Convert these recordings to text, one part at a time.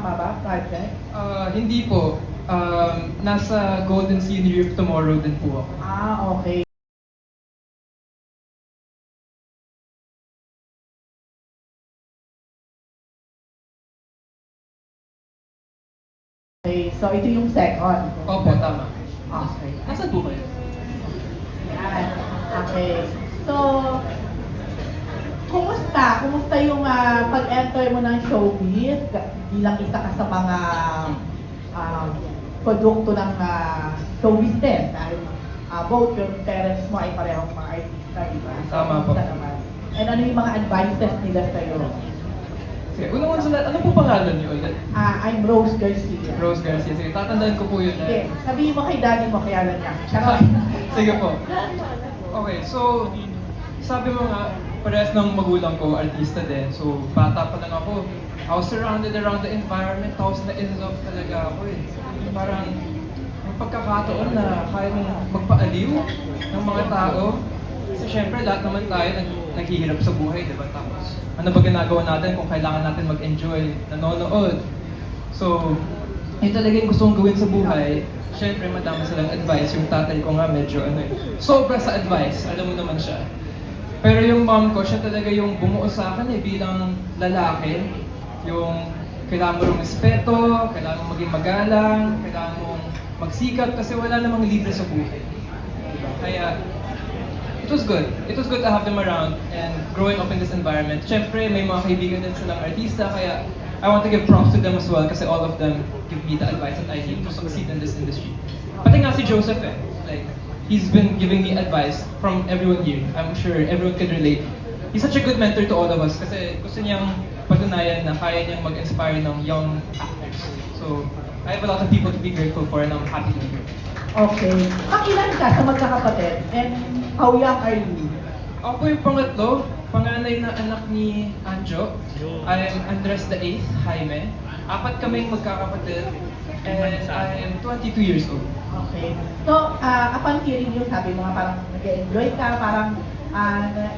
Tama ba, project? Hindi po. Nasa Golden Scenery of Tomorrow din po ako. Okay. Okay, so ito yung second. Opo, tama. Okay. Nasaan po kayo? Yan. Okay. So, kumusta? Kumusta yung pag-enter mo ng showbiz bilang isa ka sa mga produkto ng showbiz din? Dahil both yung parents mo ay parehong mga artista, di ba? So, Tama po. kumusta naman? And ano yung mga advices nila sa'yo? Sige, unang sa lahat, ano po pangalan niyo ulit? I'm Rose Garcia. Rose Garcia. Sige, tatandaan ko po yun. Okay, sabihin mo kay daddy mo kaya lang yan. Charot. Sige po. Okay, so, sabi mo nga, parehas ng magulang ko, artista din. So, bata pa lang ako. I was surrounded around the environment. Tapos na-in love talaga ako eh. Parang, yung pagkakataon na kaya mong magpaaliw ng mga tao. Kasi syempre, lahat naman tayo naghihirap sa buhay, di ba? Tapos, ano ba ginagawa natin kung kailangan natin mag-enjoy, nanonood? So, yun talaga yung gusto kong gawin sa buhay. Syempre, madami silang advice. Yung tatay ko nga medyo sobra sa advice. Alam mo naman siya. Pero yung mom ko, siya talaga yung bumuo sa akin bilang lalaki. Yung kailangan mo respeto, kailangan mo maging magalang, kailangan mong magsikap kasi wala namang libre sa buhay. Diba? Kaya, it was good. It was good to have them around and growing up in this environment. Siyempre, may mga kaibigan din silang artista, kaya I want to give props to them as well kasi all of them give me the advice that I need to succeed in this industry. Pati nga si Joseph like, he's been giving me advice from everyone here. I'm sure everyone can relate. He's such a good mentor to all of us kasi gusto niyang patunayan na kaya niyang mag-inspire ng young actors. So, I have a lot of people to be grateful for and I'm happy to be here. Okay. Ilan ka sa magkakapatid? And how young are you? Ako po yung pangatlo, panganay na anak ni Anjo. I am Andres the 8th, Jaime. Apat kaming magkakapatid and I am 22 years old. Okay. So, upon hearing you, sabi mo nga parang nag-enjoy ka, parang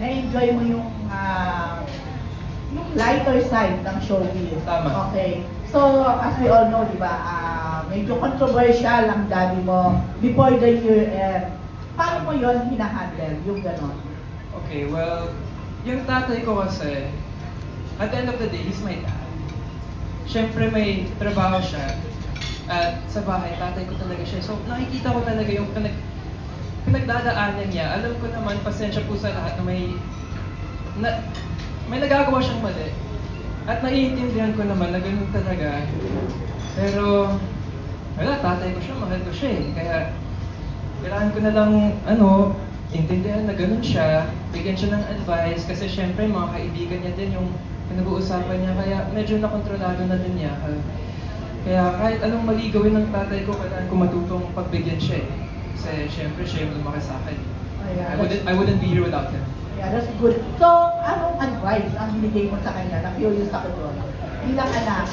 na-enjoy mo yung lighter side ng showbiz. Tama. Okay. So, as we all know, di ba, medyo controversial ang daddy mo before the year end. Paano mo yun hinahandle, yung ganon? Okay, well, yung tatay ko kasi, at the end of the day, he's my dad. Siyempre may trabaho siya, at sa bahay, tatay ko talaga siya. So, nakikita ko talaga yung pinagdadaanan niya. Alam ko naman, pasensya po sa lahat na may nagagawa siyang mali. At naiintindihan ko naman na ganun talaga. Pero, wala, tatay ko siya, mahal ko siya eh. Kaya, kailangan ko na lang, intindihan na ganun siya, bigyan siya ng advice, kasi syempre mga kaibigan niya din yung pinag-uusapan niya, kaya medyo nakontrolado na din niya. Kaya kahit anong mali gawin ng tatay ko, kailangan ko matutong pagbigyan siya eh. Kasi syempre siya yung lumaki sa akin. I wouldn't be here without him. Yeah, that's good. So, anong advice ang binigay mo sa kanya? Na-curious ako doon. Bilang anak.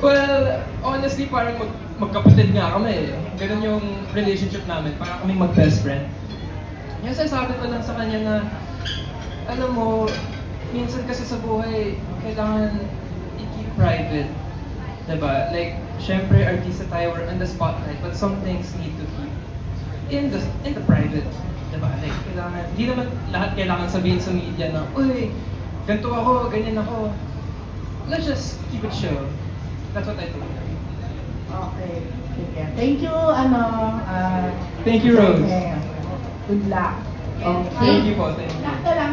Well, honestly, parang magkapatid nga kami eh. Ganun yung relationship namin, parang kaming mag-best friend. Yung sasabi ko lang sa kanya na, alam mo, minsan kasi sa buhay, kailangan i-keep private. Diba? Like, syempre, artista tayo, we're in the spotlight, but some things need to keep in the private. Diba? Like, kailangan, hindi naman lahat kailangan sabihin sa media na, uy, ganito ako, ganyan ako. Let's just keep it chill. That's what I do. Okay. Sige. Thank you, Thank you, Rose. Okay. Good luck. Okay. Thank you po, thank you. Last na lang.